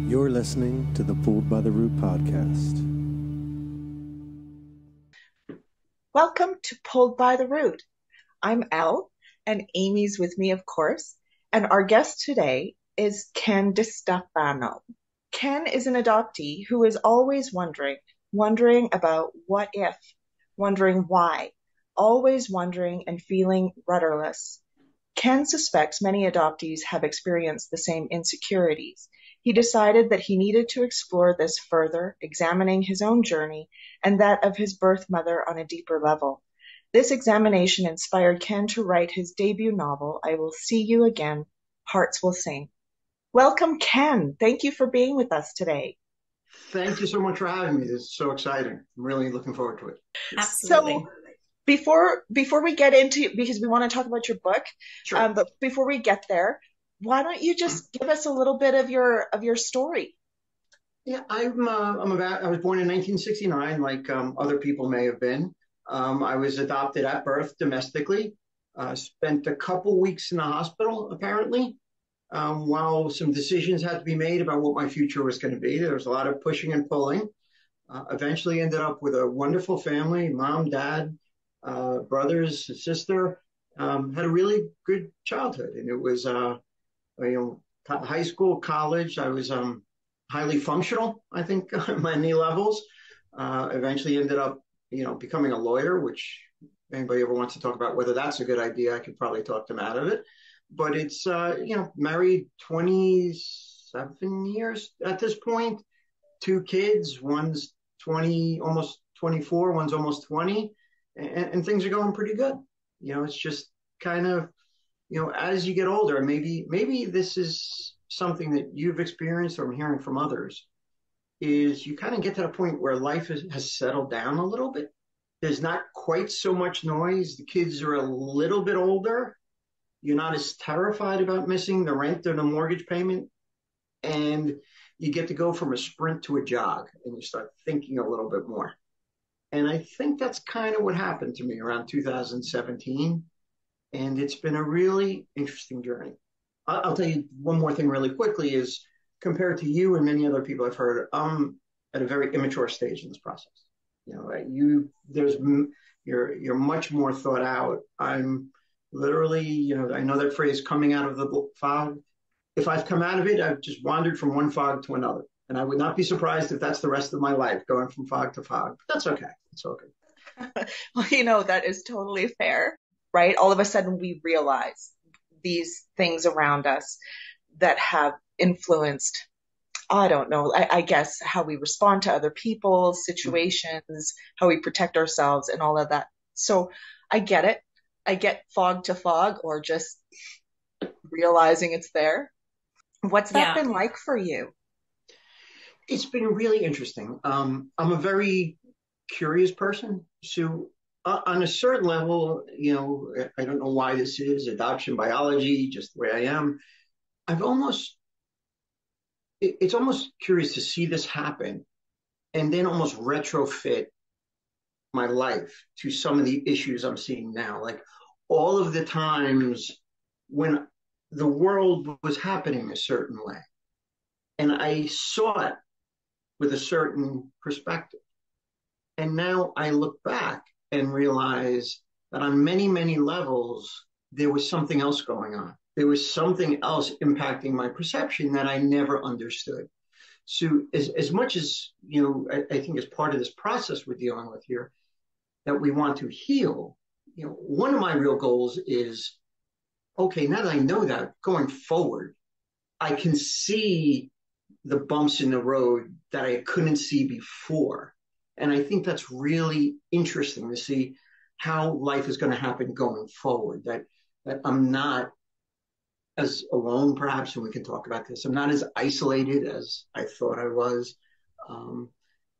You're listening to the Pulled by the Root podcast. Welcome to Pulled by the Root. I'm Elle, and Amy's with me, of course. And our guest today is Ken DeStefano. Ken is an adoptee who is always wondering about what if, wondering why, always wondering and feeling rudderless. Ken suspects many adoptees have experienced the same insecurities. He decided that he needed to explore this further, examining his own journey and that of his birth mother on a deeper level. This examination inspired Ken to write his debut novel, I Will See You Again, Hearts Will Sing. Welcome, Ken. Thank you for being with us today. Thank you so much for having me. This is so exciting. I'm really looking forward to it. Absolutely. So, before we get into, because we want to talk about your book, Sure. But before we get there, why don't you just give us a little bit of your story? Yeah, I was born in 1969, like other people may have been. I was adopted at birth domestically. Spent a couple weeks in the hospital, apparently, while some decisions had to be made about what my future was going to be. There was a lot of pushing and pulling. Eventually ended up with a wonderful family, mom, dad, brothers, sister. Had a really good childhood, and it was high school, college. I was highly functional, I think, on many levels. Eventually ended up, becoming a lawyer, which anybody ever wants to talk about whether that's a good idea, I could probably talk them out of it. But it's, married 27 years at this point, two kids, one's 20, almost 24, one's almost 20, and things are going pretty good. It's just kind of, as you get older, maybe this is something that you've experienced or I'm hearing from others, is you kind of get to the point where life has settled down a little bit. There's not quite so much noise. The kids are a little bit older. You're not as terrified about missing the rent or the mortgage payment. And you get to go from a sprint to a jog, and you start thinking a little bit more. And I think that's kind of what happened to me around 2017. And it's been a really interesting journey. I'll tell you one more thing really quickly is, compared to you and many other people I've heard, I'm at a very immature stage in this process. You're much more thought out. I'm literally, I know that phrase, coming out of the fog. If I've come out of it, I've just wandered from one fog to another. And I would not be surprised if that's the rest of my life, going from fog to fog. But that's okay. It's okay. Well, that is totally fair, right? All of a sudden we realize these things around us that have influenced, I don't know, I guess how we respond to other people, situations, how we protect ourselves and all of that. So I get it. I get fog to fog, or just realizing it's there. What's that been like for you? It's been really interesting. I'm a very curious person. So on a certain level, I don't know why this is, adoption biology, just the way I am. It's almost curious to see this happen and then almost retrofit my life to some of the issues I'm seeing now. Like all of the times when the world was happening a certain way, and I saw it with a certain perspective. And now I look back and realize that on many, many levels, there was something else going on. There was something else impacting my perception that I never understood. So as much as, I think as part of this process we're dealing with here, that we want to heal, one of my real goals is, okay, now that I know that, going forward, I can see the bumps in the road that I couldn't see before. And I think that's really interesting to see how life is going to happen going forward, that I'm not as alone, perhaps, and we can talk about this. I'm not as isolated as I thought I was.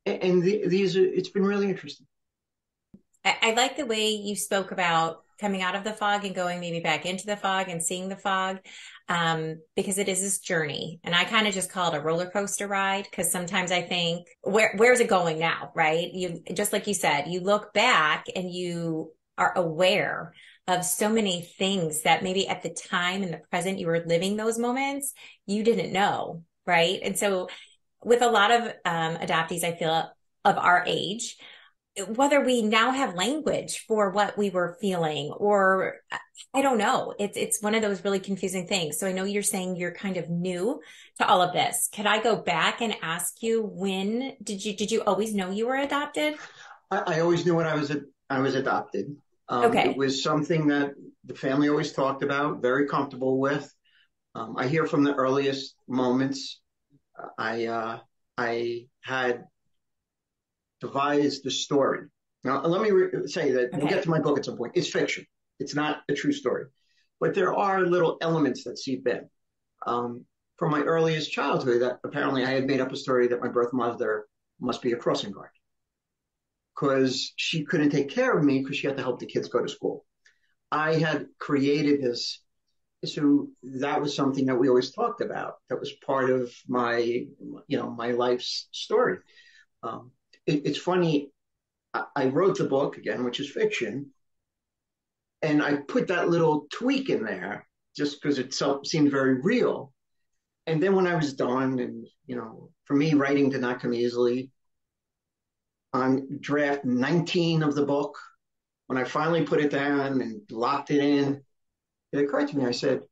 It's been really interesting. I like the way you spoke about coming out of the fog and going maybe back into the fog and seeing the fog, because it is this journey. And I kind of just call it a roller coaster ride, because sometimes I think, where's it going now, right? You, just like you said, you look back and you are aware of so many things that maybe at the time in the present you were living those moments, you didn't know, right? And so with a lot of adoptees, I feel of our age, whether we now have language for what we were feeling, or I don't know, it's one of those really confusing things. So I know you're saying you're kind of new to all of this. Could I go back and ask you, when did you always know you were adopted? I always knew when I was adopted. It Okay. was something that the family always talked about, very comfortable with. I hear from the earliest moments. I had devised the story. Now, let me say that we'll get Okay. to my book at some point. It's fiction. It's not a true story, but there are little elements that seep in. From my earliest childhood, that apparently I had made up a story that my birth mother must be a crossing guard because she couldn't take care of me because she had to help the kids go to school. I had created this. So that was something that we always talked about. That was part of my life's story. It's funny. I wrote the book again, which is fiction, and I put that little tweak in there just because it seemed very real. And then when I was done, and for me, writing did not come easily. On draft 19 of the book, when I finally put it down and locked it in, it occurred to me. I said,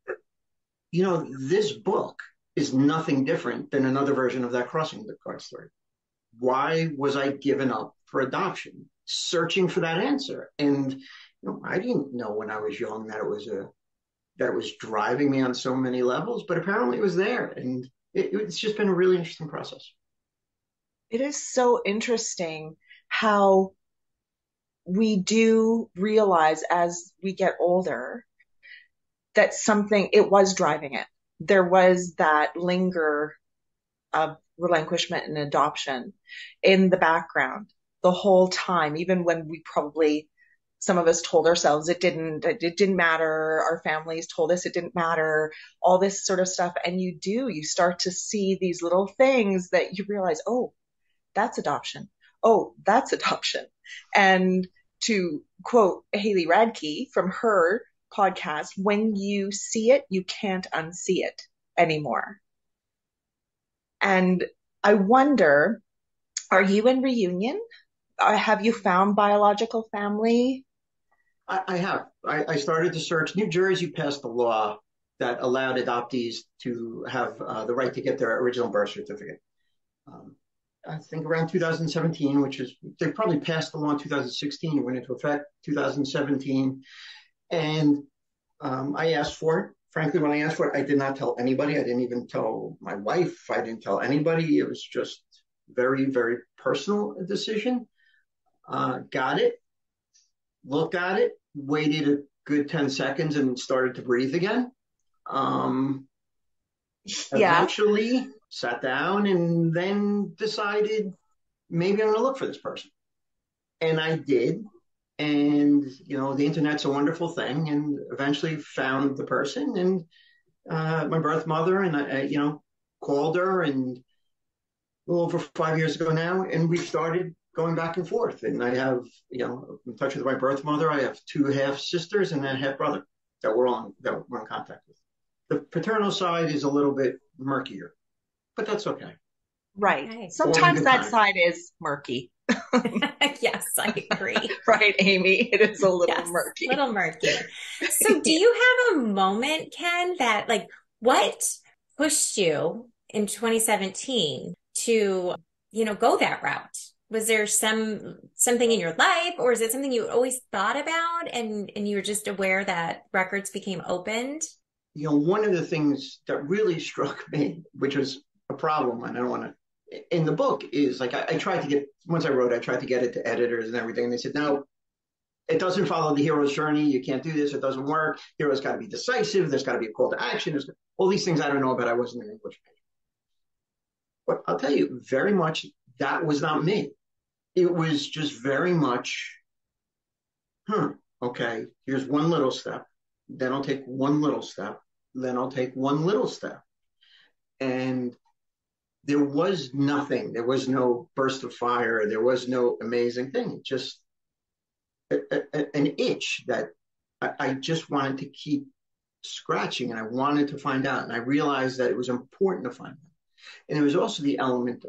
this book is nothing different than another version of that crossing guard story. Why was I given up for adoption? Searching for that answer. And I didn't know when I was young that it was driving me on so many levels, but apparently it was there. And it's just been a really interesting process. It is so interesting how we do realize as we get older that it was driving it. There was that linger of relinquishment and adoption in the background the whole time, even when some of us told ourselves it didn't matter. Our families told us it didn't matter, all this sort of stuff. And you start to see these little things that you realize, oh, that's adoption. Oh, that's adoption. And to quote Haley Radke from her podcast, when you see it, you can't unsee it anymore. And I wonder, are you in reunion? Have you found biological family? I have. I started to search. New Jersey passed a law that allowed adoptees to have the right to get their original birth certificate. I think around 2017, they probably passed the law in 2016, went into effect 2017. And I asked for it. Frankly, when I asked for it, I did not tell anybody. I didn't even tell my wife. I didn't tell anybody. It was just very, very personal decision. Got it, looked at it, waited a good 10 seconds and started to breathe again. Eventually sat down and then decided maybe I'm going to look for this person. And I did. And, the internet's a wonderful thing, and eventually found the person and my birth mother, and I called her, and a little over 5 years ago now, and we started going back and forth. And I have, in touch with my birth mother. I have 2 half sisters and a half brother that we're in contact with. The paternal side is a little bit murkier, but that's okay. Right. Okay. Sometimes that side is murky. Yes, I agree. Right, Amy? It is a little murky. A little murky. So do you have a moment, Ken, that what pushed you in 2017 to, go that route? Was there something in your life, or is it something you always thought about and you were just aware that records became opened? One of the things that really struck me, which was a problem, and I don't want to, in the book, is I tried to get, once I wrote, I tried to get it to editors and everything. And they said, no, it doesn't follow the hero's journey. You can't do this. It doesn't work. Hero's got to be decisive. There's got to be a call to action. There's all these things I don't know about. I wasn't an English major. But I'll tell you, very much that was not me. It was just very much, okay, here's one little step. Then I'll take one little step. Then I'll take one little step. And there was nothing. There was no burst of fire. There was no amazing thing. Just an itch that I just wanted to keep scratching, and I wanted to find out. And I realized that it was important to find out. And there was also the element,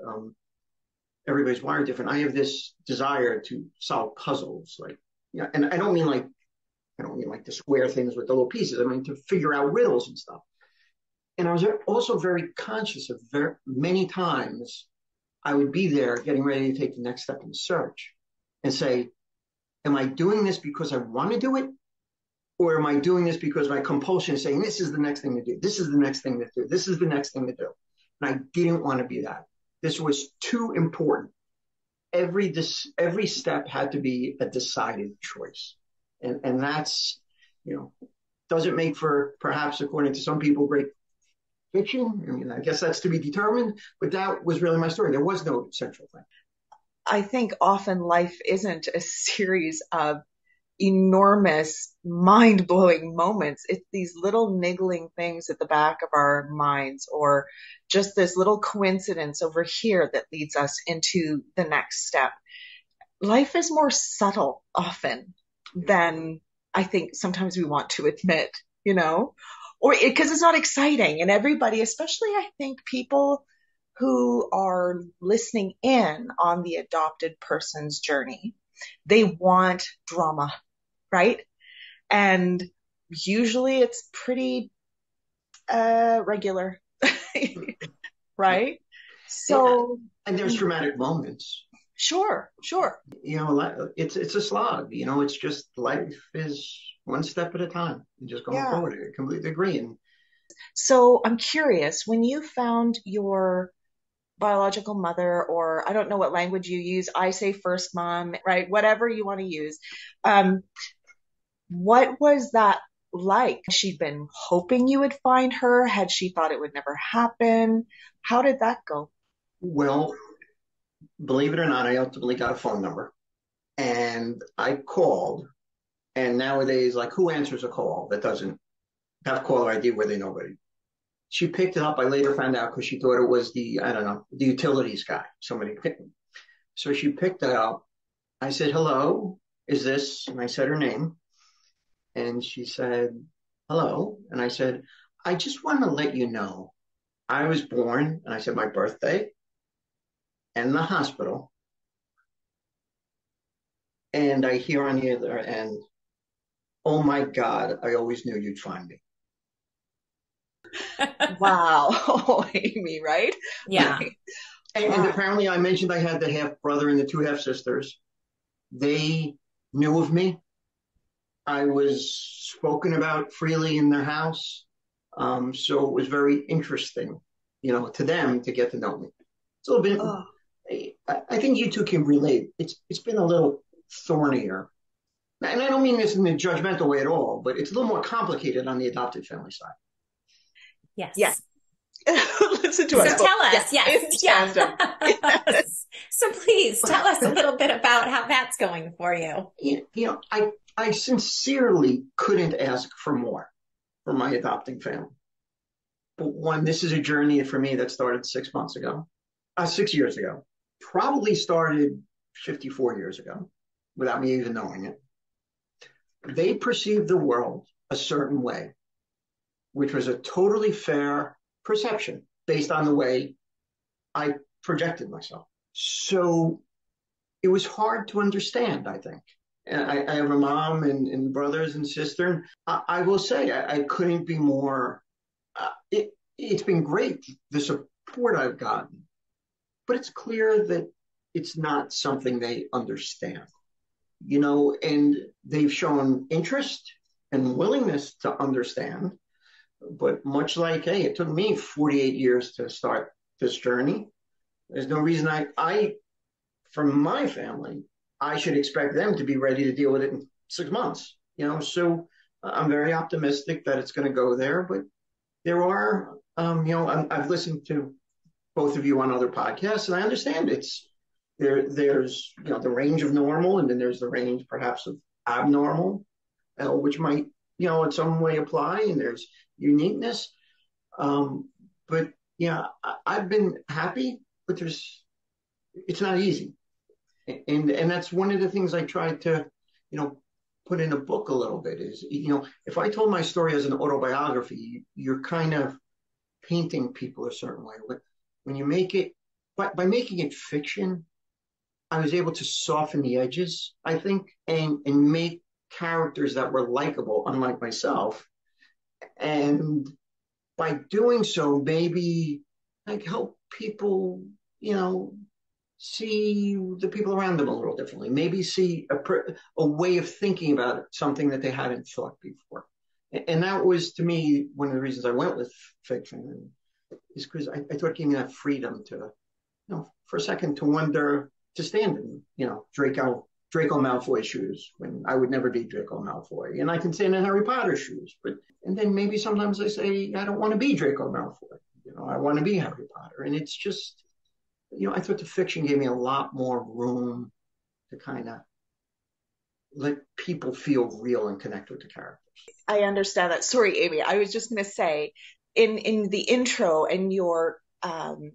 everybody's wired different. I have this desire to solve puzzles, like, yeah, and I don't mean like to square things with the little pieces. I mean to figure out riddles and stuff. And I was also very conscious of many times I would be there getting ready to take the next step in the search and say, am I doing this because I want to do it? Or am I doing this because my compulsion is saying, this is the next thing to do. This is the next thing to do. This is the next thing to do. And I didn't want to be that. This was too important. Every step had to be a decided choice. And that's, doesn't make for, perhaps according to some people, great fiction. I mean, I guess that's to be determined, but that was really my story. There was no central thing. I think often life isn't a series of enormous, mind-blowing moments. It's these little niggling things at the back of our minds, or just this little coincidence over here that leads us into the next step. Life is more subtle often than I think sometimes we want to admit, or because it's not exciting. And everybody, especially I think people who are listening in on the adopted person's journey, they want drama, right? And usually it's pretty regular, right? So, and there's dramatic moments. Sure. It's a slog. It's just life is one step at a time and just going forward. I completely agree. And so I'm curious, when you found your biological mother, or I don't know what language you use, I say first mom, right? Whatever you want to use. What was that like? Had she been hoping you would find her? Had she thought it would never happen? How did that go? Well, believe it or not, I ultimately got a phone number and I called. And nowadays, like, who answers a call that doesn't have caller ID where they nobody? She picked it up. I later found out because she thought it was the utilities guy. Somebody picked me. So she picked it up. I said, hello, is this? And I said her name. And she said, hello. And I said, I just want to let you know I was born, and I said my birthday, and the hospital. And I hear on the other end, oh my God, I always knew you'd find me. Wow. Amy, right? Yeah. And apparently I mentioned I had the half brother and the two half sisters. They knew of me. I was spoken about freely in their house. So it was very interesting, to them to get to know me. It's a little bit, I think you two can relate. It's been a little thornier. And I don't mean this in a judgmental way at all, but it's a little more complicated on the adopted family side. Yes. Listen to us. So tell us, yes. Yes. So please tell us a little bit about how that's going for you. I sincerely couldn't ask for more for my adopting family. But one, this is a journey for me that started 6 years ago, probably started 54 years ago without me even knowing it. They perceived the world a certain way, which was a totally fair perception based on the way I projected myself. So it was hard to understand, I think. And I have a mom and brothers and sister. I will say I couldn't be more. It's been great, the support I've gotten. But it's clear that it's not something they understand, and they've shown interest and willingness to understand. But much like, hey, it took me 48 years to start this journey. There's no reason from my family, I should expect them to be ready to deal with it in 6 months. So I'm very optimistic that it's going to go there. But there are, I've listened to both of you on other podcasts, and I understand there's the range of normal, and then there's the range perhaps of abnormal, which might in some way apply, and there's uniqueness. But I've been happy, but it's not easy, and that's one of the things I tried to put in a book a little bit is if I told my story as an autobiography, you're kind of painting people a certain way. when you make it, by making it fiction, I was able to soften the edges, I think, and make characters that were likable, unlike myself. And by doing so, maybe like help people, see the people around them a little differently. Maybe see a way of thinking about something that they hadn't thought before. And that was, to me, one of the reasons I went with fiction, is because I thought it gave me that freedom to, for a second to wonder, to stand in, Draco Malfoy's shoes when I would never be Draco Malfoy. And I can stand in Harry Potter's shoes. And then maybe sometimes I say, I don't want to be Draco Malfoy. I want to be Harry Potter. And it's just, I thought the fiction gave me a lot more room to kind of let people feel real and connect with the characters. I understand that. Sorry, Amy. I was just going to say, in the intro and your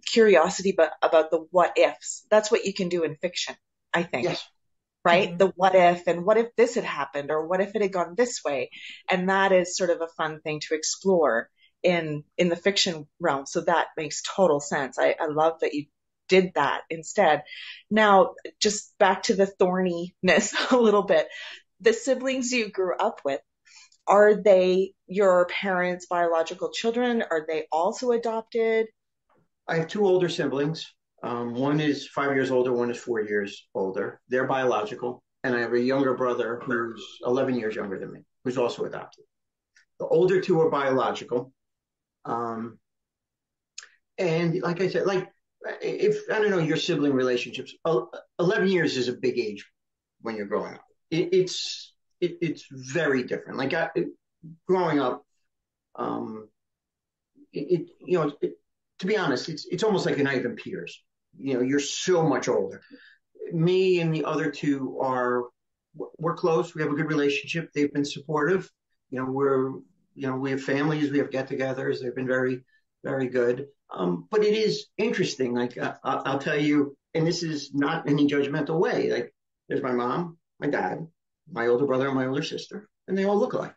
curiosity about the what ifs, that's what you can do in fiction, I think. Yes. Right? Mm-hmm. The what if, and what if this had happened, or what if it had gone this way? And that is sort of a fun thing to explore in the fiction realm. So that makes total sense. I love that you did that instead. Now, just back to the thorniness a little bit. The siblings you grew up with, are they your parents' biological children? Are they also adopted? I have two older siblings. One is 5 years older, one is 4 years older. They're biological. And I have a younger brother who's 11 years younger than me, who's also adopted. The older two are biological. And like I said, if, I don't know, your sibling relationships, 11 years is a big age when you're growing up. It's very different. Growing up, to be honest, it's almost like you're not even peers. You're so much older. Me and the other two we're close. We have a good relationship. They've been supportive. We have families. We have get-togethers. They've been very, very good. But it is interesting. I'll tell you, and this is not in any judgmental way. There's my mom, my dad, my older brother, and my older sister, and they all look alike,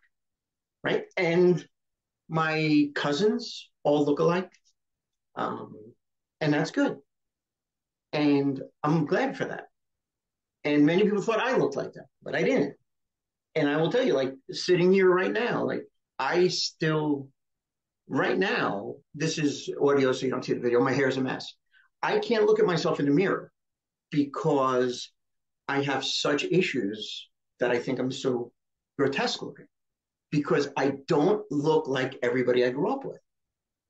right? And my cousins all look alike, and that's good. And I'm glad for that. And many people thought I looked like that, but I didn't. And I will tell you, sitting here right now, I still, right now, this is audio, so you don't see the video. My hair is a mess. I can't look at myself in the mirror because I have such issues that I think I'm so grotesque looking, because I don't look like everybody I grew up with.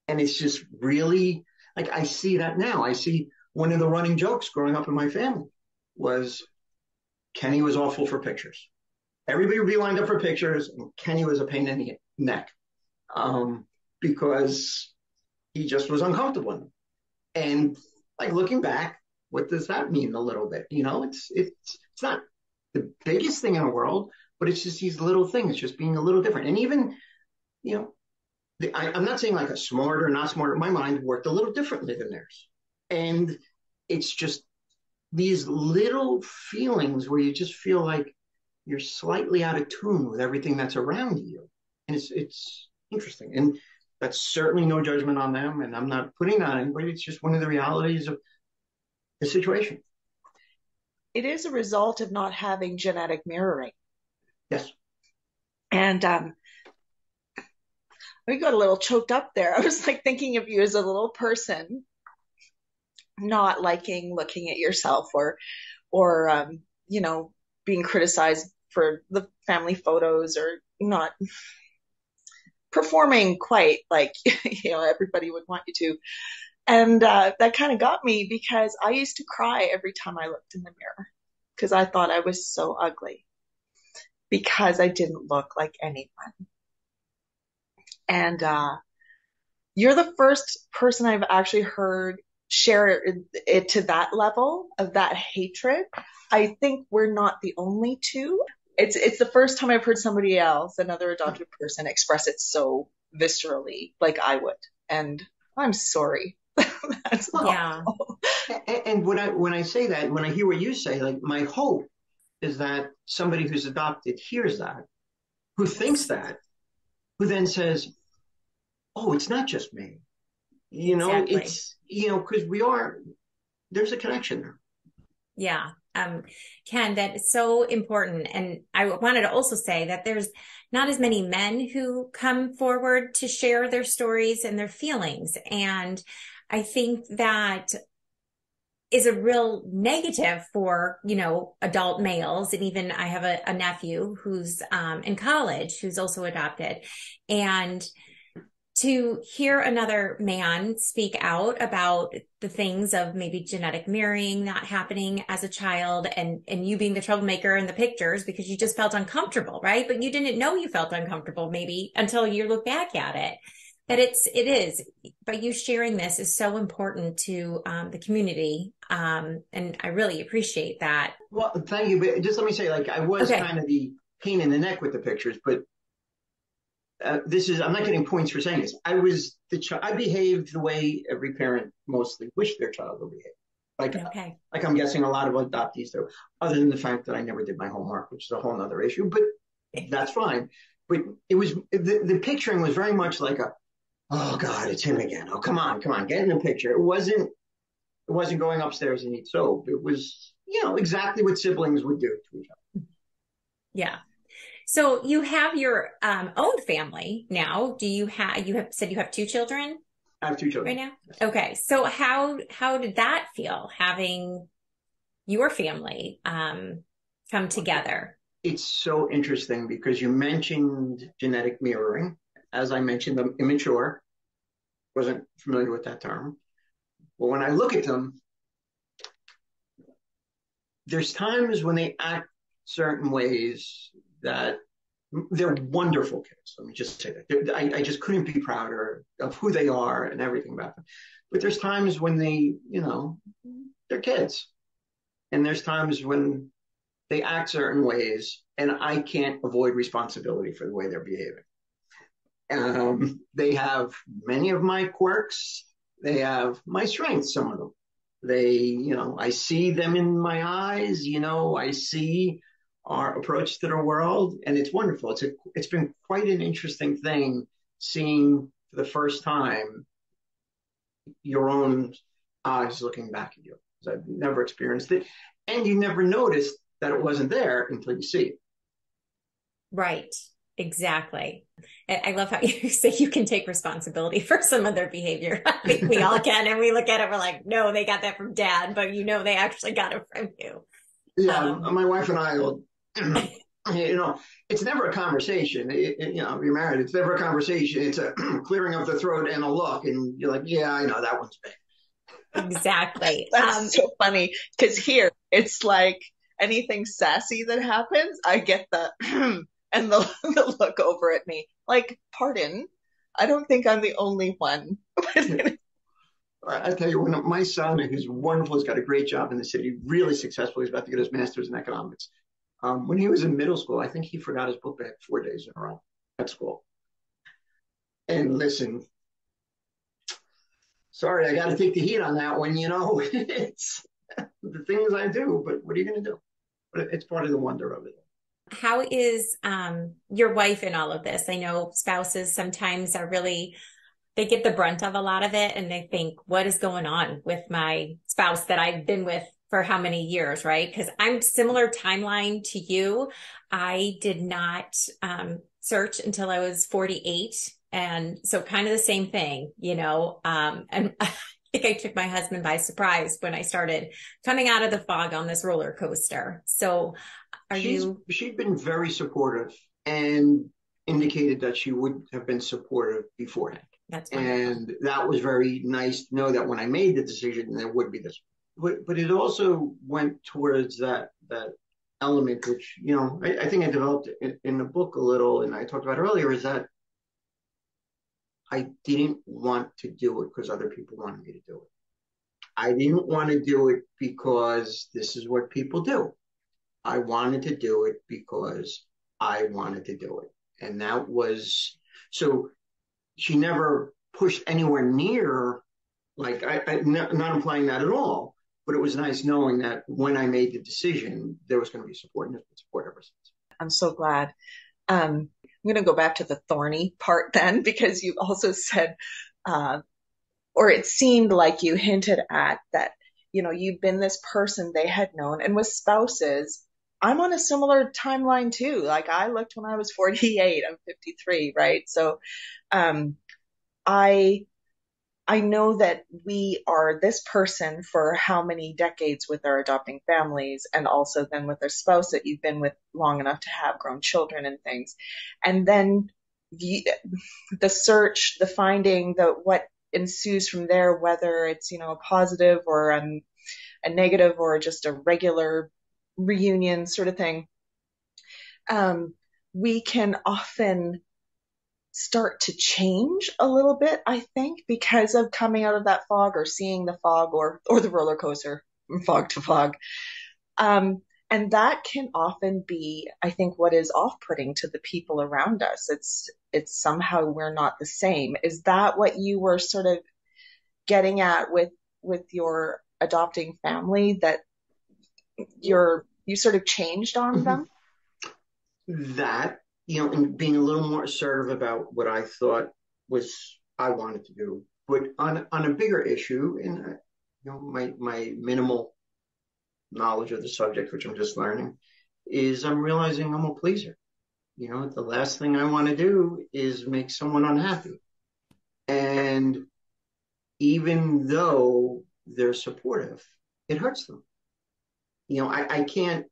And it's just really, I see that now. I see one of the running jokes growing up in my family was Kenny was awful for pictures. Everybody would be lined up for pictures, and Kenny was a pain in the neck because he just was uncomfortable in them. And looking back, what does that mean a little bit? It's not the biggest thing in the world, but it's just these little things, just being a little different. And even, I'm not saying a smart or not smart. My mind worked a little differently than theirs. And it's just these little feelings where you just feel like you're slightly out of tune with everything that's around you. And it's interesting. And that's certainly no judgment on them. And I'm not putting that on anybody. It's just one of the realities of the situation. It is a result of not having genetic mirroring. Yes. And we got a little choked up there. I was thinking of you as a little person, not liking looking at yourself or being criticized for the family photos, or not performing quite like everybody would want you to. And that kind of got me, because I used to cry every time I looked in the mirror because I thought I was so ugly because I didn't look like anyone. And you're the first person I've actually heard share it to that level of that hatred. I think we're not the only two. It's the first time I've heard somebody else, another adopted person, express it so viscerally like I would. And I'm sorry. That's awful. And when I say that, when I hear what you say, my hope is that somebody who's adopted hears that, who thinks that, who then says, oh, it's not just me. Exactly. It's, because there's a connection there. Yeah. Ken, that is so important. And I wanted to also say that there's not as many men who come forward to share their stories and their feelings. And I think that is a real negative for, adult males. And even I have a nephew who's in college who's also adopted. And to hear another man speak out about the things of maybe genetic mirroring not happening as a child, and you being the troublemaker in the pictures because you just felt uncomfortable, right? But you didn't know you felt uncomfortable maybe until you look back at it. That it is, but you sharing this is so important to the community. And I really appreciate that. Well, thank you. But just let me say, I was kind of the pain in the neck with the pictures, but I'm not getting points for saying this. I behaved the way every parent mostly wished their child would behave. Like I'm guessing a lot of adoptees do, other than the fact that I never did my homework, which is a whole other issue, but that's fine. But it was, the picturing was very much like oh God, it's him again. Oh, come on, get in the picture. It wasn't going upstairs and eat soap. It was, exactly what siblings would do to each other. Yeah. So you have your own family now. You have said you have 2 children? I have 2 children. Right now? Yes. Okay. So how did that feel, having your family come together? It's so interesting because you mentioned genetic mirroring. As I mentioned, I'm immature. Wasn't familiar with that term. But when I look at them, there's times when they act certain ways that they're wonderful kids. Let me just say that. I just couldn't be prouder of who they are and everything about them. But there's times when they're kids. And there's times when they act certain ways and I can't avoid responsibility for the way they're behaving. They have many of my quirks. They have my strengths, some of them. I see them in my eyes, I see our approach to the world, and it's wonderful. It's been quite an interesting thing seeing for the first time your own eyes looking back at you. Because I've never experienced it, and you never noticed that it wasn't there until you see it. Right. Exactly. I love how you say you can take responsibility for some of their behavior. I think we all can, and we look at it, we're like, no, they got that from dad, but they actually got it from you. Yeah, my wife and I will, it's never a conversation. You're married, it's never a conversation. It's a clearing of the throat and a look, and you're like, yeah, I know that one's big. Exactly. That's so funny, because here it's like anything sassy that happens, I get the and the look over at me like, pardon, I don't think I'm the only one. I tell you, when my son, who's wonderful, he's got a great job in the city, really successful. He's about to get his master's in economics. When he was in middle school, I think he forgot his book bag 4 days in a row at school. And listen, sorry, I got to take the heat on that one. It's the things I do, but what are you going to do? But it's part of the wonder of it. How is your wife in all of this? I know spouses sometimes are really, they get the brunt of a lot of it, and they think, what is going on with my spouse that I've been with for how many years, right? Because I'm similar timeline to you. I did not search until I was 48. And so kind of the same thing, and I think I took my husband by surprise when I started coming out of the fog on this roller coaster. So she'd been very supportive and indicated that she would have been supportive beforehand. That's wonderful. And that was very nice to know that when I made the decision, there would be this. But it also went towards that element, which, I think I developed in the book a little, and I talked about earlier, is that I didn't want to do it because other people wanted me to do it. I didn't want to do it because this is what people do. I wanted to do it because I wanted to do it. And that was, so she never pushed anywhere near, I'm not implying that at all, but it was nice knowing that when I made the decision, there was going to be support, and there's been support ever since. I'm so glad. I'm going to go back to the thorny part then, because you also said or it seemed like you hinted at that, you've been this person they had known. And with spouses, I'm on a similar timeline too. Like I looked when I was 48, I'm 53, right? So um, I I know that we are this person for how many decades with our adopting families, and also then with our spouse that you've been with long enough to have grown children and things. And then you, the search, the finding, the what ensues from there, whether it's, a positive or a negative or just a regular reunion sort of thing, um, we can often start to change a little bit, I think, because of coming out of that fog or seeing the fog or the roller coaster from fog to fog. And that can often be, I think, what is off-putting to the people around us. It's somehow we're not the same. Is that what you were sort of getting at with your adopting family, that you sort of changed on them? That, and being a little more assertive about what I thought was I wanted to do, but on a bigger issue, in my minimal knowledge of the subject, which I'm just learning, is I'm realizing I'm a pleaser. The last thing I want to do is make someone unhappy. And even though they're supportive, it hurts them. I can't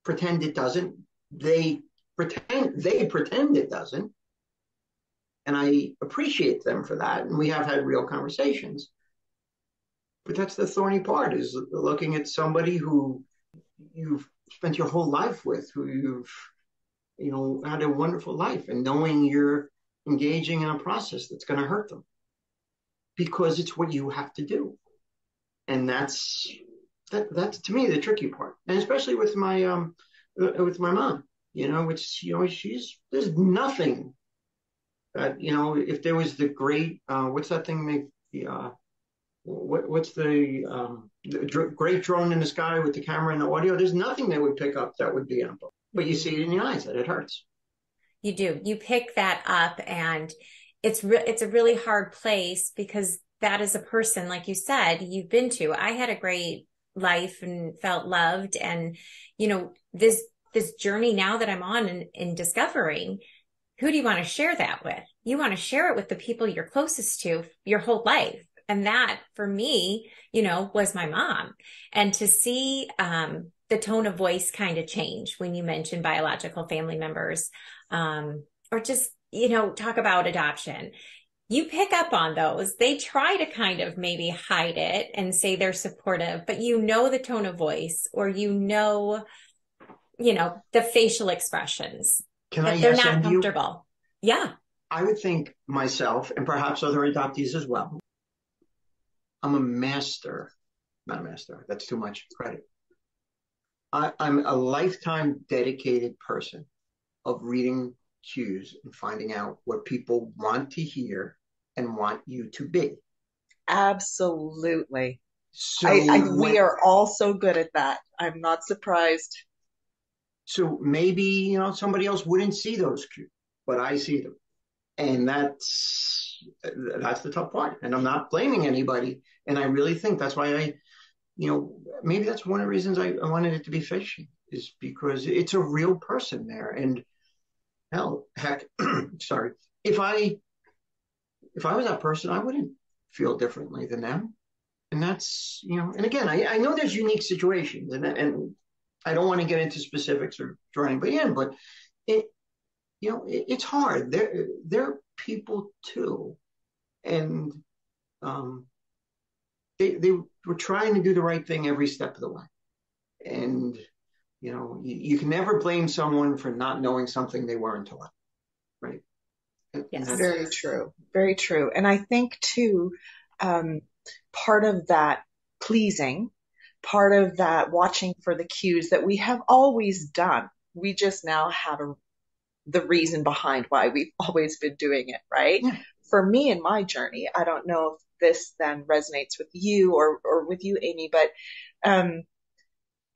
pretend it doesn't. They pretend it doesn't. And I appreciate them for that. And we have had real conversations. But that's the thorny part, is looking at somebody who you've spent your whole life with, who you've, had a wonderful life, and knowing you're engaging in a process that's going to hurt them because it's what you have to do. And that's to me the tricky part. And especially with my mom, which, there's nothing that, if there was the great, what's that thing what's the great drone in the sky with the camera and the audio? There's nothing they would pick up that would be ample. But you see it in the eyes that it hurts. You do. You pick that up, and it's a really hard place, because that is a person, like you said, you've been to. I had a great life and felt loved, and this journey now that I'm on in discovering, who do you want to share that with? You want to share it with the people you're closest to your whole life. And that, for me, was my mom. And to see the tone of voice kind of change when you mention biological family members, or just, talk about adoption. You pick up on those. They try to kind of maybe hide it and say they're supportive, but the tone of voice, or the facial expressions. Can that I they're yes not and comfortable. You? Yeah. I would think myself, and perhaps other adoptees as well, I'm a master, not a master, that's too much credit. I'm a lifetime dedicated person of reading cues and finding out what people want to hear and want you to be. Absolutely. So we are all so good at that. I'm not surprised. So maybe, somebody else wouldn't see those cues, but I see them. And that's the tough part. And I'm not blaming anybody. And I really think that's why maybe that's one of the reasons I wanted it to be fishy, is because it's a real person there. And heck, sorry. If I was that person, I wouldn't feel differently than them. And that's, and again, I know there's unique situations, and I don't want to get into specifics or draw anybody in, but it's hard. They're people too, and they were trying to do the right thing every step of the way. And you can never blame someone for not knowing something they weren't taught, right? Yes, very true, very true. And I think too, part of that pleasing, part of that watching for the cues that we have always done. We just now have the reason behind why we've always been doing it, right? Yeah. For me in my journey, I don't know if this then resonates with you or with you, Amy, but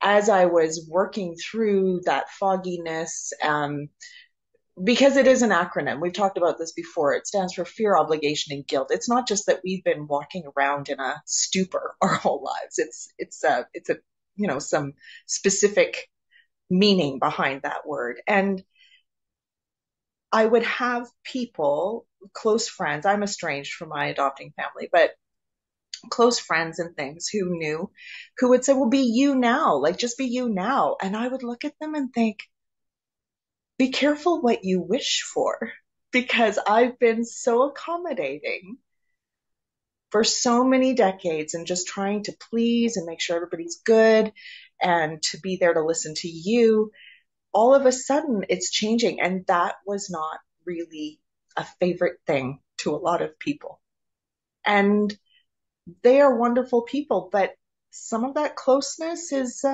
as I was working through that fogginess, because it is an acronym. We've talked about this before. It stands for fear, obligation, and guilt. It's not just that we've been walking around in a stupor our whole lives. It's a some specific meaning behind that word. And I would have people, close friends, I'm estranged from my adopting family, but close friends and things who knew, who would say, well, be you now, like just be you now. And I would look at them and think, be careful what you wish for, because I've been so accommodating for so many decades and just trying to please and make sure everybody's good and to be there to listen to you. All of a sudden it's changing. And that was not really a favorite thing to a lot of people. And they are wonderful people, but some of that closeness is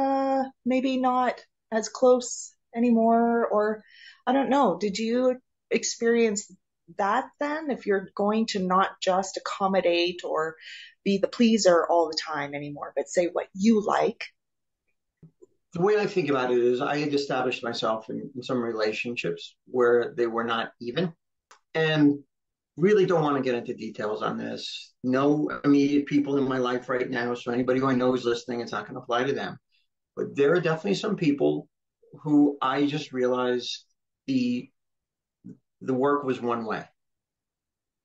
maybe not as close anymore. Or I don't know. Did you experience that then? If you're going to not just accommodate or be the pleaser all the time anymore, but say what you like. The way I think about it is I had established myself in some relationships where they were not even. And really don't want to get into details on this. No immediate people in my life right now. So anybody who I know is listening, it's not going to apply to them. But there are definitely some people who I just realized the work was one way.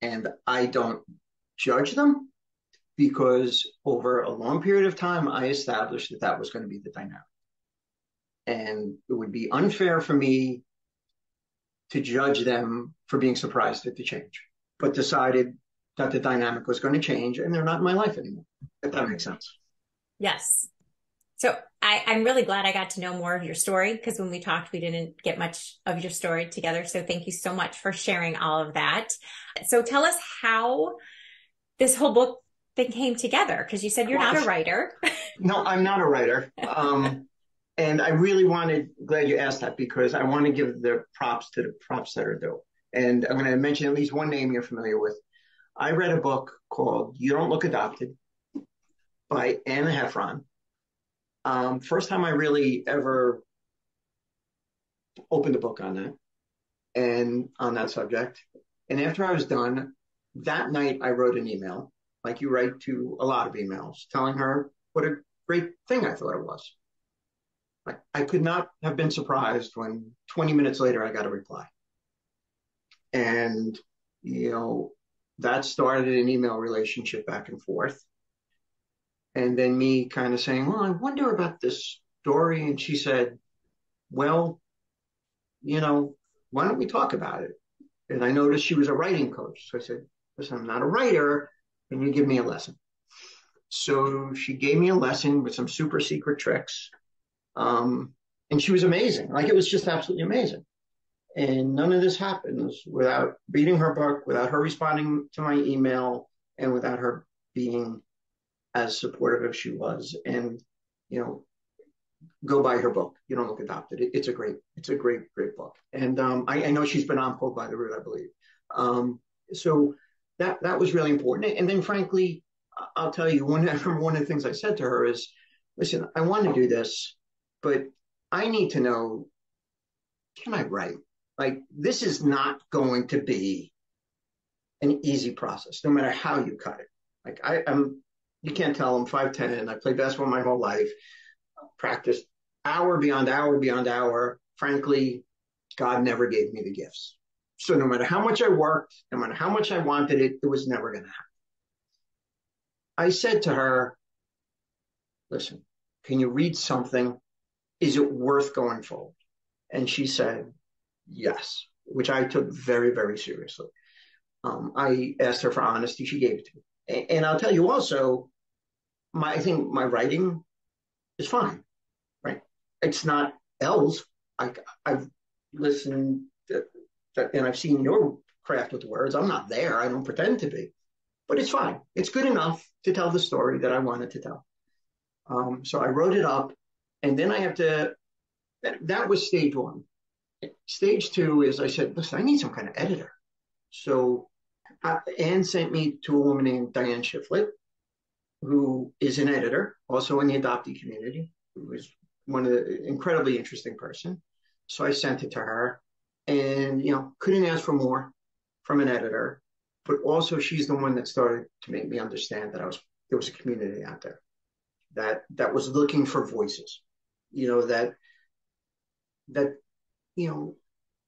And I don't judge them because over a long period of time, I established that that was going to be the dynamic. And it would be unfair for me to judge them for being surprised at the change, but decided that the dynamic was going to change and they're not in my life anymore. If that makes sense. Yes. So I'm really glad I got to know more of your story, because when we talked, we didn't get much of your story together. So thank you so much for sharing all of that. So tell us how this whole book thing came together, because you said you're not a writer. No, I'm not a writer. And I really glad you asked that, because I want to give the props to the props that are due. And I'm going to mention at least one name you're familiar with. I read a book called You Don't Look Adopted by Anna Heffron. First time I really ever opened a book on that and on that subject. And after I was done, that night I wrote an email, like you write to a lot of emails, telling her what a great thing I thought it was. I could not have been surprised when 20 minutes later I got a reply. And, that started an email relationship back and forth. And then me kind of saying, well, I wonder about this story. And she said, well, why don't we talk about it? And I noticed she was a writing coach. So I said, listen, I'm not a writer. Can you give me a lesson? So she gave me a lesson with some super secret tricks. And she was amazing. Like, it was just absolutely amazing. And none of this happens without reading her book, without her responding to my email, and without her being as supportive as she was. And, go buy her book. You Don't Look Adopted. It's a great, great book. And I know she's been on Pulled by the Root, I believe. So that was really important. And then, frankly, I'll tell you, one of the things I said to her is, listen, I want to do this, but I need to know, can I write? Like, this is not going to be an easy process, no matter how you cut it. Like, you can't tell, I'm 5'10", I played basketball my whole life, practiced hour beyond hour beyond hour. Frankly, God never gave me the gifts. So no matter how much I worked, no matter how much I wanted it, it was never going to happen. I said to her, listen, can you read something? Is it worth going forward? And she said, yes, which I took very, very seriously. I asked her for honesty. She gave it to me. And I'll tell you also, I think my writing is fine, right? It's not L's. I've listened to, and I've seen your craft with the words. I'm not there. I don't pretend to be. But it's fine. It's good enough to tell the story that I wanted to tell. So I wrote it up. And then I have to, that was stage one. Stage two is I said, listen, I need some kind of editor. So Anne sent me to a woman named Diane Shiflett, who is an editor, also in the adoptee community, who is one of the incredibly interesting person. So I sent it to her. and, couldn't ask for more from an editor. But also she's the one that started to make me understand that there was a community out there that was looking for voices, that,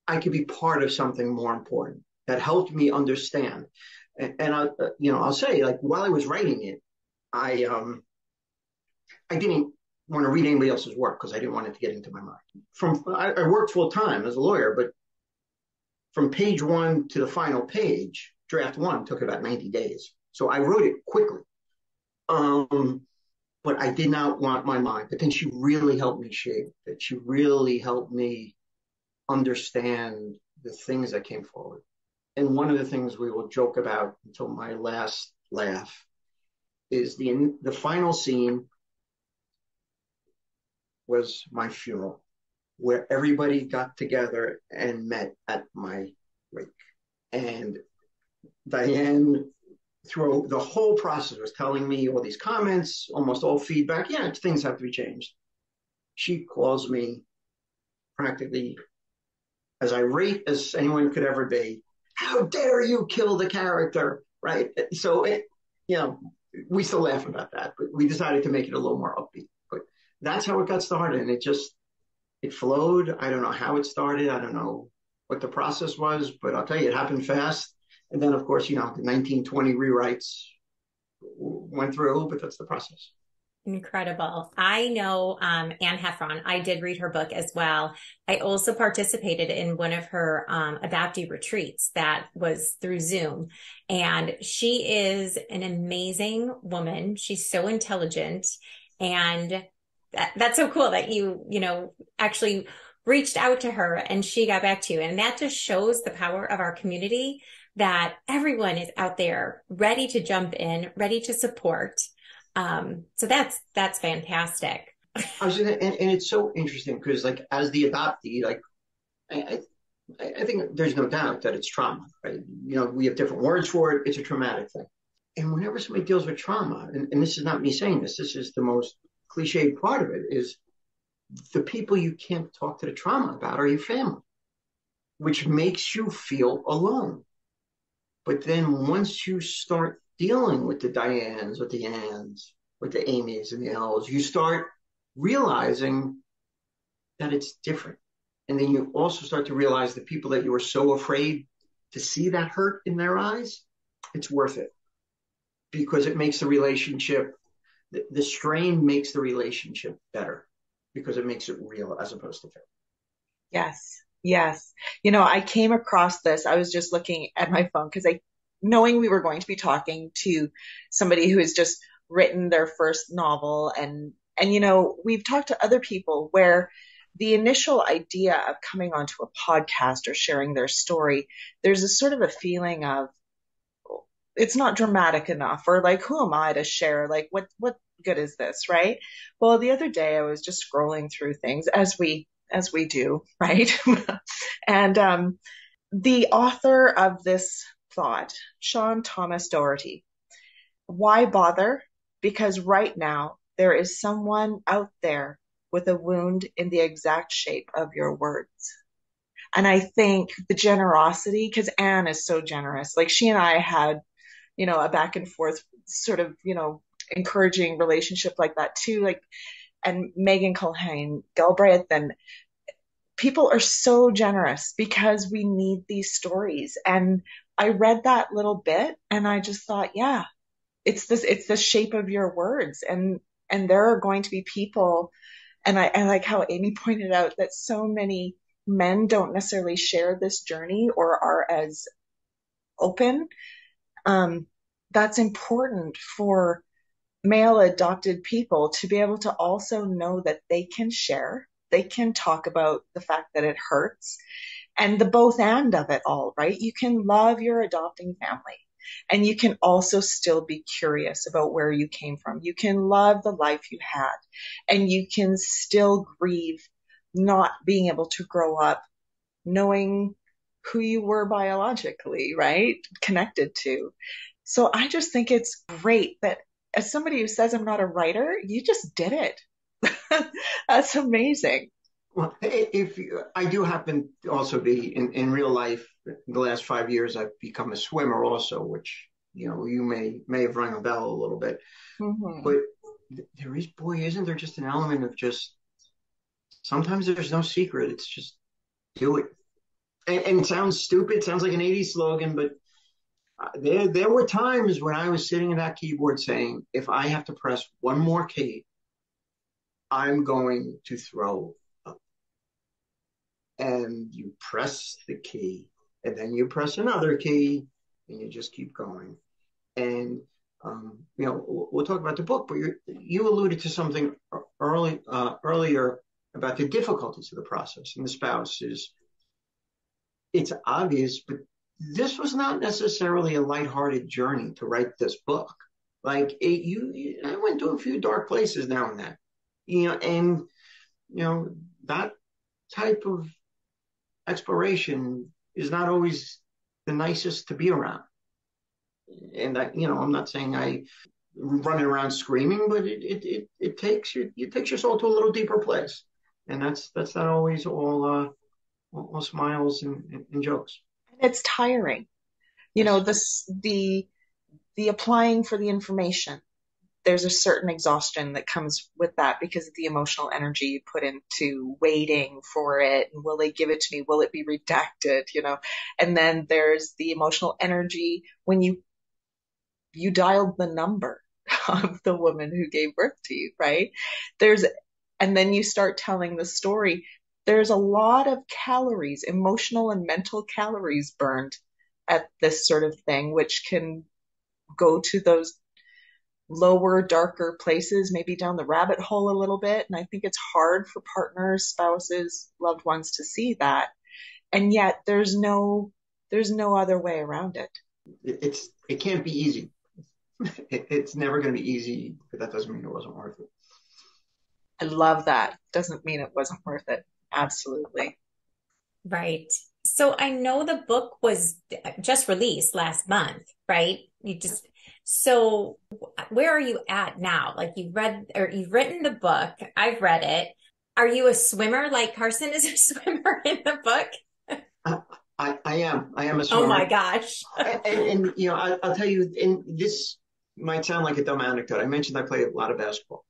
I could be part of something more important that helped me understand. And I'll say, like, while I was writing it, I didn't want to read anybody else's work because I didn't want it to get into my mind. I worked full time as a lawyer, but from page one to the final page, draft one took about 90 days. So I wrote it quickly. But I did not want my mind. But then she really helped me shape it. She really helped me understand the things that came forward. And one of the things we will joke about until my last laugh is the final scene was my funeral, where everybody got together and met at my wake. And Diane, through the whole process, was telling me all these comments, almost all feedback. Yeah, things have to be changed. She calls me practically as irate as anyone could ever be. How dare you kill the character, right? So, we still laugh about that, but we decided to make it a little more upbeat. But that's how it got started, and it flowed. I don't know how it started. I don't know what the process was, but I'll tell you, it happened fast. And then, of course, the 1920 rewrites went through, but that's the process. Incredible. I know Anne Heffron. I did read her book as well. I also participated in one of her adoptee retreats that was through Zoom. And she is an amazing woman. She's so intelligent. And that's so cool that you actually reached out to her and she got back to you. And that just shows the power of our community, that everyone is out there ready to jump in, ready to support. So that's fantastic. And it's so interesting because, like, as the adoptee, like, I think there's no doubt that it's trauma, right? We have different words for it. It's a traumatic thing. And whenever somebody deals with trauma, and this is not me saying this is the most cliched part of it, is the people you can't talk to the trauma about are your family, which makes you feel alone. But then once you start dealing with the Dianes, with the Anns, with the Amys and the Els, you start realizing that it's different. And then you also start to realize the people that you were so afraid to see that hurt in their eyes, it's worth it. Because it makes the relationship, the strain makes the relationship better because it makes it real as opposed to fake. Yes. Yes. I came across this. I was just looking at my phone because knowing we were going to be talking to somebody who has just written their first novel, and we've talked to other people where the initial idea of coming onto a podcast or sharing their story, there's a sort of a feeling of it's not dramatic enough, or like, who am I to share? Like, what good is this, right? Well, the other day I was just scrolling through things as we do, right? And the author of this thought, Sean Thomas Doherty, why bother? Because right now there is someone out there with a wound in the exact shape of your words. And I think the generosity, because Anne is so generous, like she and I had, a back and forth sort of, encouraging relationship like that too. Like, and Megan Culhane Galbraith, and people are so generous because we need these stories. And I read that little bit and I just thought, yeah, it's the shape of your words. And there are going to be people, and I like how Amy pointed out that so many men don't necessarily share this journey or are as open. That's important for male adopted people to be able to also know that they can share, they can talk about the fact that it hurts, and the both and of it all, right? You can love your adopting family, and you can also still be curious about where you came from. You can love the life you had, and you can still grieve not being able to grow up knowing who you were biologically, right? Connected to. So I just think it's great that as somebody who says I'm not a writer, you just did it. That's amazing. Well, if I do happen to also be in real life, in the last 5 years, I've become a swimmer also, which, you may have rung a bell a little bit. Hmm. But there is, boy, isn't there just an element of just sometimes there's no secret. It's just do it. And it sounds stupid, sounds like an 80s slogan, but there were times when I was sitting at that keyboard saying, if I have to press one more key, I'm going to throw up. And you press the key, and then you press another key, and you just keep going. And we'll talk about the book, but you alluded to something earlier about the difficulties of the process, and the spouse is. It's obvious, but this was not necessarily a lighthearted journey to write this book. Like I went to a few dark places now and then, and that type of exploration is not always the nicest to be around. And I'm not saying I running around screaming, but it takes your soul to a little deeper place, and that's not always all smiles and jokes. And it's tiring. Yes. The applying for the information. There's a certain exhaustion that comes with that because of the emotional energy you put into waiting for it. And will they give it to me? Will it be redacted? And then there's the emotional energy when you dialed the number of the woman who gave birth to you, right? And then you start telling the story. There's a lot of calories, emotional and mental calories burned at this sort of thing, which can go to those lower, darker places, maybe down the rabbit hole a little bit. And I think it's hard for partners, spouses, loved ones to see that. And yet there's no other way around it. It can't be easy. It's never going to be easy, but that doesn't mean it wasn't worth it. I love that. Doesn't mean it wasn't worth it. Absolutely. Right. So I know the book was just released last month, right? So where are you at now? Like you've written the book. I've read it. Are you a swimmer like Carson is a swimmer in the book? I am a swimmer. Oh my gosh. and I'll tell you, and this might sound like a dumb anecdote. I mentioned I played a lot of basketball.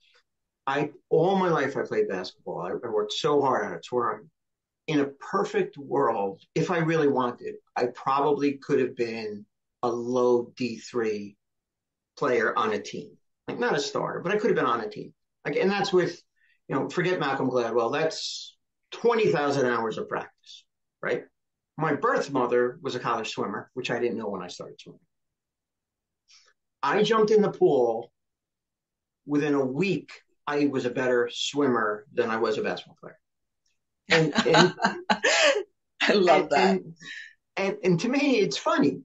All my life I played basketball. I worked so hard at it. So in a perfect world, if I really wanted, I probably could have been a low D3 player on a team. Like not a starter, but I could have been on a team. Like, and that's with, forget Malcolm Gladwell. That's 20,000 hours of practice, right? My birth mother was a college swimmer, which I didn't know when I started swimming. I jumped in the pool. Within a week, I was a better swimmer than I was a basketball player. And I love that. And to me, it's funny,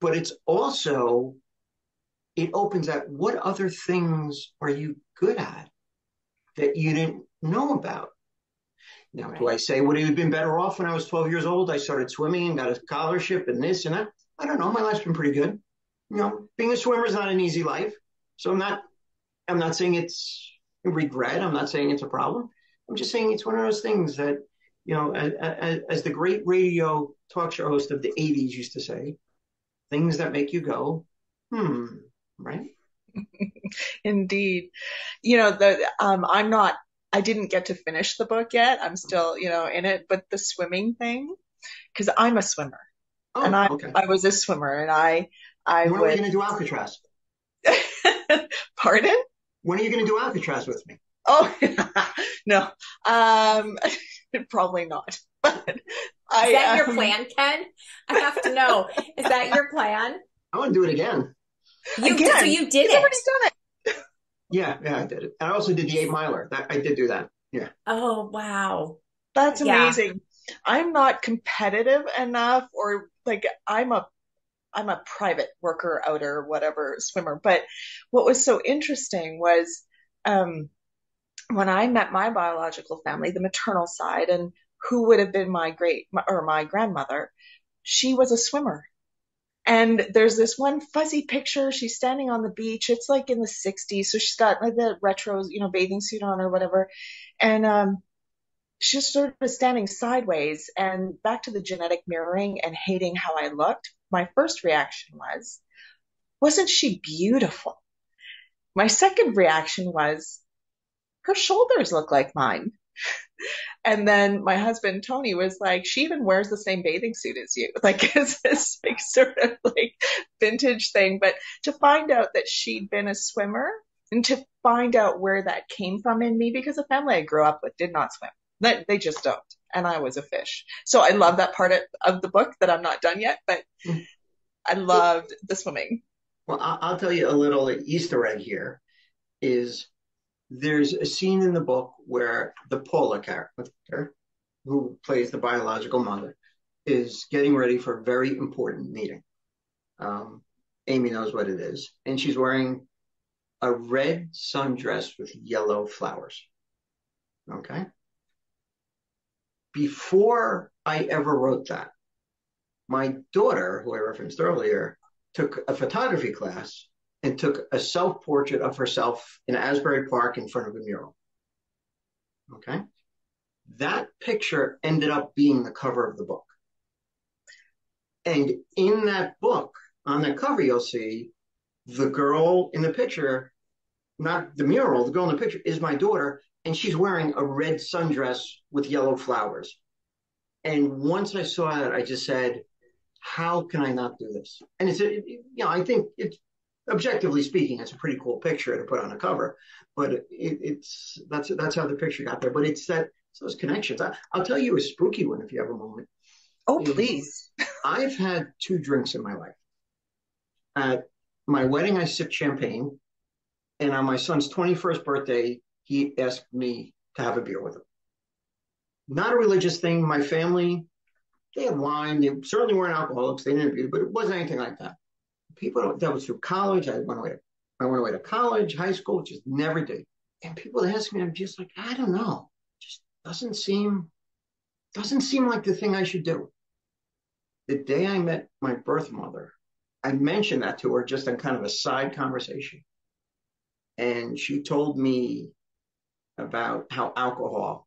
but it's also, it opens up what other things are you good at that you didn't know about? Now, right. Do I say would I have been better off when I was 12 years old? I started swimming and got a scholarship and this and that. I don't know. My life's been pretty good. Being a swimmer is not an easy life. So I'm not saying it's a regret. I'm not saying it's a problem. I'm just saying it's one of those things that, as the great radio talk show host of the 80s used to say, things that make you go, right? Indeed. I didn't get to finish the book yet. I'm still, in it, but the swimming thing, because I'm a swimmer. Oh, and okay. I was a swimmer and I when are we going to do Alcatraz? Pardon? When are you going to do Alcatraz with me? Oh, no. Probably not. But is that your plan, Ken? I have to know. Is that your plan? I want to do it again. So you did He's it. already done it. Yeah, I did it. I also did the 8 miler. I did do that. Yeah. Oh, wow. That's amazing. Yeah. I'm not competitive enough, or like I'm a private worker, outer, whatever, swimmer. But what was so interesting was when I met my biological family, the maternal side, and who would have been my grandmother, she was a swimmer. And there's this one fuzzy picture. She's standing on the beach. It's like in the 60s. So she's got like the retro, bathing suit on or whatever. And she's sort of standing sideways, and back to the genetic mirroring and hating how I looked. My first reaction was, wasn't she beautiful? My second reaction was, her shoulders look like mine. And then my husband Tony was like, she even wears the same bathing suit as you. Like it's this like sort of like vintage thing. But to find out that she'd been a swimmer and to find out where that came from in me, because the family I grew up with did not swim. They just don't. And I was a fish. So I love that part of the book that I'm not done yet, but I loved the swimming. Well, I'll tell you a little Easter egg here is there's a scene in the book where the Paula character, who plays the biological mother, is getting ready for a very important meeting. Amy knows what it is. And she's wearing a red sundress with yellow flowers. Okay. Before I ever wrote that, my daughter, who I referenced earlier, took a photography class and took a self-portrait of herself in Asbury Park in front of a mural. Okay. That picture ended up being the cover of the book. And in that book, on the cover, you'll see the girl in the picture, not the mural, the girl in the picture is my daughter, and she's wearing a red sundress with yellow flowers. And once I saw that, I just said, how can I not do this? And I think it's, objectively speaking, it's a pretty cool picture to put on a cover, but that's how the picture got there. But it's those connections. I'll tell you a spooky one if you have a moment. Oh, please. I've had 2 drinks in my life. At my wedding, I sipped champagne, and on my son's 21st birthday, he asked me to have a beer with him. Not a religious thing. My family, they had wine. They certainly weren't alcoholics. They didn't abuse, but it wasn't anything like that. People that was through college. I went away to college, high school, just never did. And people ask me, I'm just like, I don't know. Just doesn't seem like the thing I should do. The day I met my birth mother, I mentioned that to her just in kind of a side conversation. And she told me about how alcohol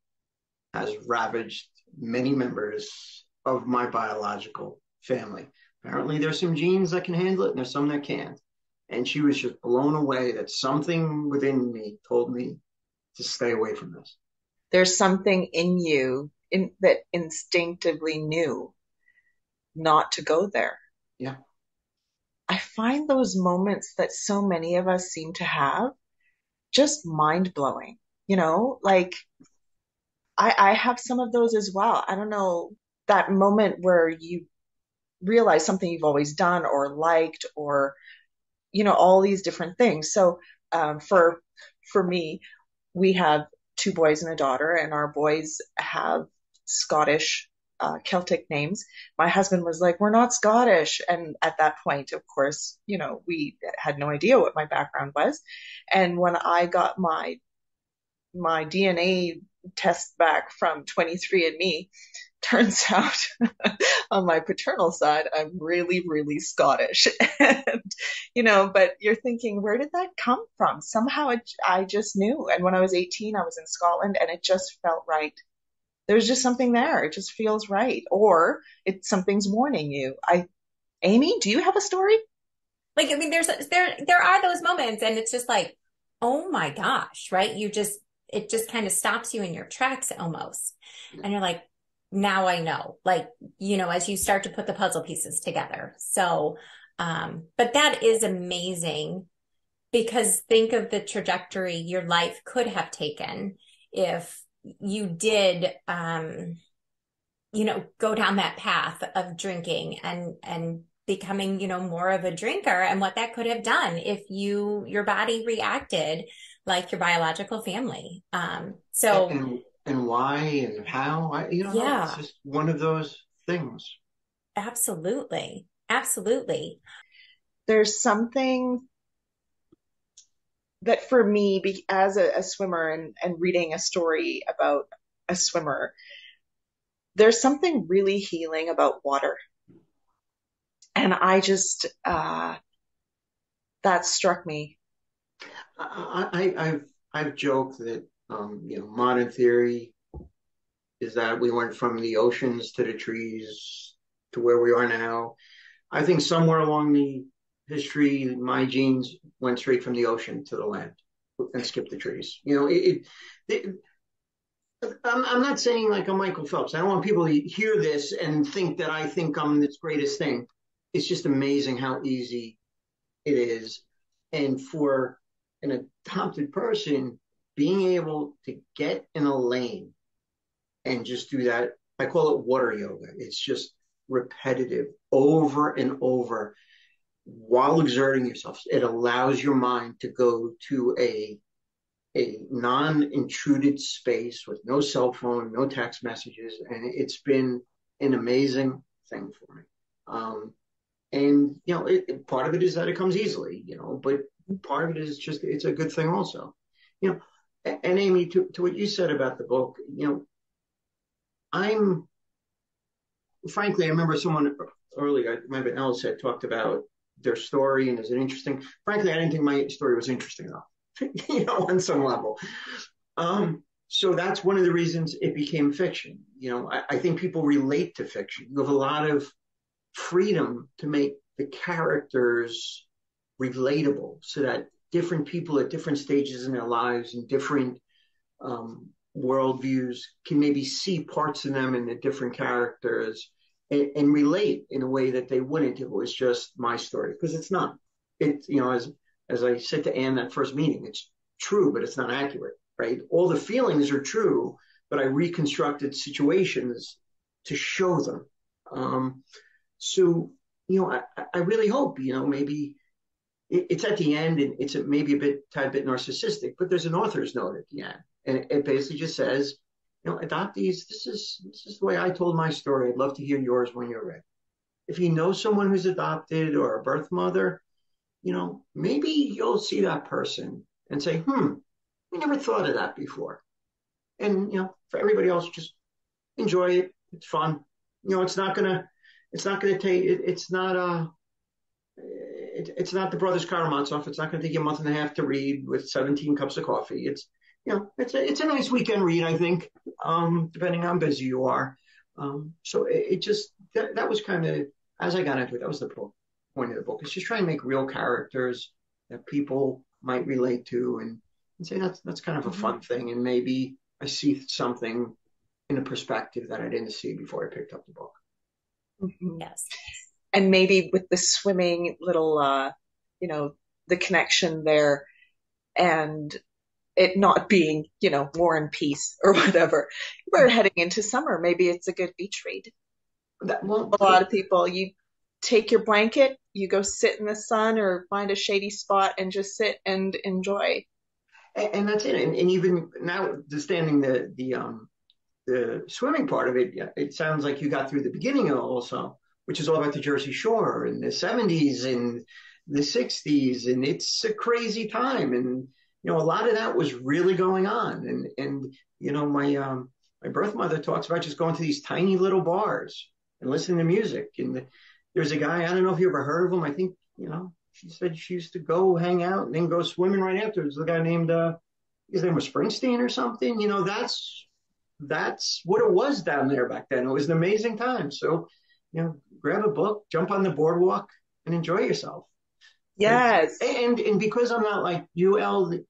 has ravaged many members of my biological family. Apparently there's some genes that can handle it and there's some that can't. And she was just blown away that something within me told me to stay away from this. There's something in you that instinctively knew not to go there. Yeah. I find those moments that so many of us seem to have just mind blowing. Like I have some of those as well. I don't know, that moment where you realize something you've always done or liked or, all these different things. So for me, we have 2 boys and a daughter, and our boys have Scottish Celtic names. My husband was like, we're not Scottish. And at that point, of course, we had no idea what my background was. And when I got my DNA test back from 23andMe, turns out on my paternal side, I'm really, really Scottish. And, but you're thinking, where did that come from? Somehow I just knew. And when I was 18, I was in Scotland and it just felt right. There's just something there. It just feels right. Or something's warning you. Amy, do you have a story? Like, I mean, there are those moments and it's just like, oh my gosh, right? It just kind of stops you in your tracks almost. And you're like, now I know, like, as you start to put the puzzle pieces together. So, but that is amazing because think of the trajectory your life could have taken if you did, go down that path of drinking and becoming, more of a drinker and what that could have done if your body reacted like your biological family. And why and how, it's just one of those things. Absolutely. Absolutely. There's something that for me, as a swimmer and reading a story about a swimmer, there's something really healing about water. And I just, that struck me. I've joked that, modern theory is that we went from the oceans to the trees to where we are now. I think somewhere along the history, my genes went straight from the ocean to the land and skipped the trees. I'm not saying like I'm Michael Phelps. I don't want people to hear this and think that I think I'm this greatest thing. It's just amazing how easy it is. And for an adopted person, being able to get in a lane and just do that, I call it water yoga. It's just repetitive over and over while exerting yourself. It allows your mind to go to a non-intruded space with no cell phone, no text messages, and it's been an amazing thing for me. And part of it is that it comes easily, but part of it is just it's a good thing also, And Amy, to what you said about the book, I'm frankly, I remember someone earlier, I remember Alice had talked about their story and is it interesting? Frankly, I didn't think my story was interesting enough. On some level. So that's one of the reasons it became fiction. I think people relate to fiction. You have a lot of freedom to make the characters relatable so that different people at different stages in their lives and different worldviews can maybe see parts of them in the different characters and relate in a way that they wouldn't if it was just my story, because it's not. As I said to Anne that first meeting, it's true, but it's not accurate, right? All the feelings are true, but I reconstructed situations to show them. So, I really hope, maybe it's at the end and it's maybe a tad bit narcissistic, but there's an author's note at the end. And it basically just says, adoptees, this is the way I told my story. I'd love to hear yours when you're ready. If you know someone who's adopted or a birth mother, maybe you'll see that person and say, we never thought of that before. And, for everybody else, just enjoy it. It's fun. It's not the Brothers Karamazov. It's not going to take you a month and a half to read with 17 cups of coffee. It's a nice weekend read, I think, depending on how busy you are. So it just, that was kind of, as I got into it, that was the point of the book. It's just trying to make real characters that people might relate to and say that's kind of a fun thing. And maybe I see something in a perspective that I didn't see before I picked up the book. Mm-hmm. Yes. And maybe with the swimming little, the connection there and it not being, War and Peace or whatever. We're heading into summer. Maybe it's a good beach read. A lot of people, you take your blanket, you go sit in the sun or find a shady spot and just sit and enjoy. And that's it. And even now, understanding the swimming part of it, it sounds like you got through the beginning also, which is all about the Jersey Shore in the 70s and the 60s. And it's a crazy time. And, a lot of that was really going on. And my birth mother talks about just going to these tiny little bars and listening to music. And there's a guy, I don't know if you ever heard of him. I think, she said she used to go hang out and then go swimming right afterwards. The guy named, his name was Springsteen or something. That's what it was down there back then. It was an amazing time. So, grab a book, jump on the boardwalk and enjoy yourself. Yes. And because I'm not like you, Elle,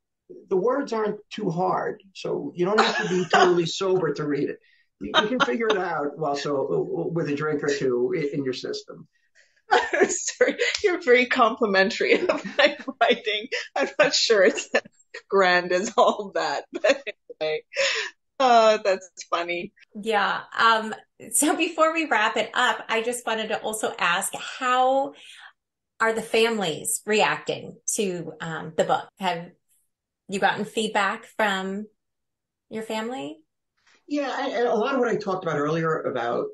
the words aren't too hard. So you don't have to be totally sober to read it. You can figure it out with a drink or two in your system. Sorry, you're very complimentary of my writing. I'm not sure it's as grand as all that, but anyway. Oh, that's funny. Yeah. So before we wrap it up, I just wanted to also ask, how are the families reacting to the book? Have you gotten feedback from your family? Yeah, a lot of what I talked about earlier about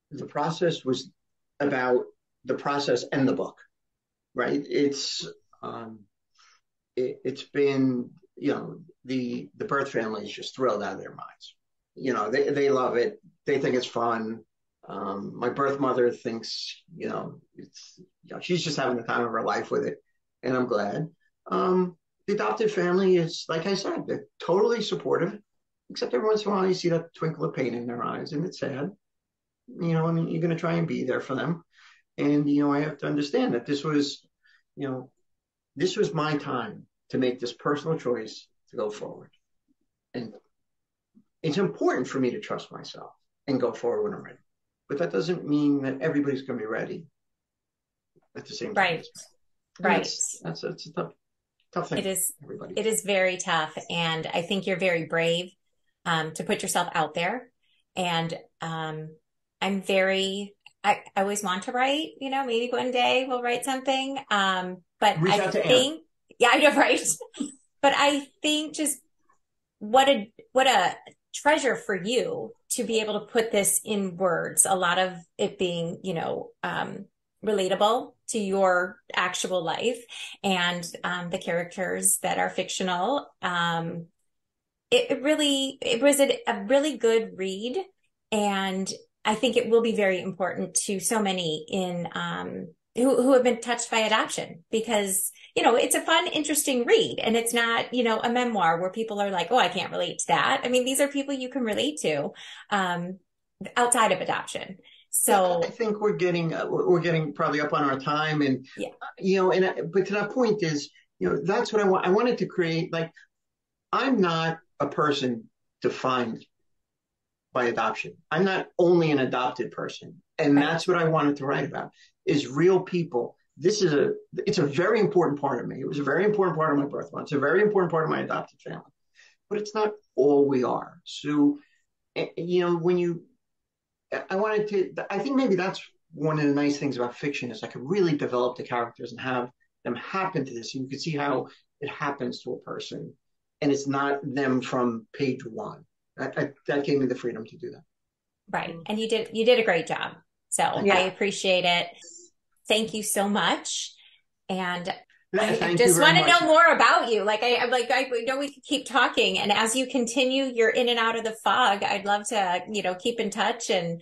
the process was about the process and the book, right? It's been, the birth family is just thrilled out of their minds. They love it. They think it's fun. My birth mother thinks, she's just having the time of her life with it, and I'm glad. The adopted family is, like I said, they're totally supportive. except every once in a while you see that twinkle of pain in their eyes, and it's sad. I mean, you're going to try and be there for them. And, I have to understand that this was my time to make this personal choice to go forward. And it's important for me to trust myself and go forward when I'm ready. But that doesn't mean that everybody's going to be ready at the same time. Right. Right. That's a tough thing. It is. Everybody. It is very tough. And I think you're very brave to put yourself out there. And I always want to write, maybe one day we'll write something. But Reach out to Anne. Yeah, I know, right. But I think just what a treasure for you to be able to put this in words, a lot of it being, relatable to your actual life and the characters that are fictional. It was a really good read, and I think it will be very important to so many who have been touched by adoption, because it's a fun, interesting read, and it's not a memoir where people are like, oh, I can't relate to that. I mean, these are people you can relate to outside of adoption. So I think we're getting probably up on our time, and but to that point is that's what I want. I wanted to create, like, I'm not a person defined by adoption. I'm not only an adopted person, and that's what I wanted to write about, is real people. It's a very important part of me. It was a very important part of my birth mom. It's a very important part of my adopted family, but it's not all we are. So I think maybe that's one of the nice things about fiction, is I could really develop the characters and have them happen to this. And you can see how it happens to a person, and it's not them from page one. That gave me the freedom to do that. Right. And you did a great job. So I appreciate it. Thank you so much. And I just want to know more about you. I know we could keep talking. And as you continue, you're in and out of the fog, I'd love to, keep in touch and,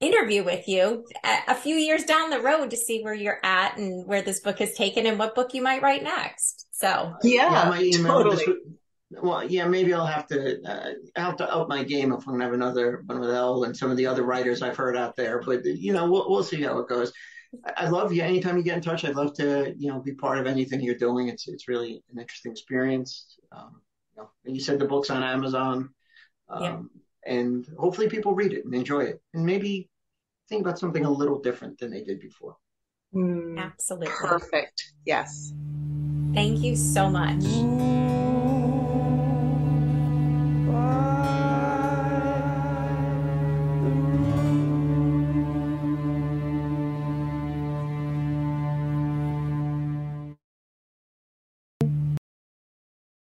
interview with you a few years down the road to see where you're at and where this book has taken and what book you might write next. So my email totally. Well, maybe I'll have to up my game if I'm going to have another one with Elle and some of the other writers I've heard out there. But we'll see how it goes. I love you. Anytime you get in touch, I'd love to be part of anything you're doing. It's really an interesting experience. You said the book's on Amazon, and hopefully people read it and enjoy it, and maybe think about something a little different than they did before. Absolutely. Perfect. Yes. Thank you so much.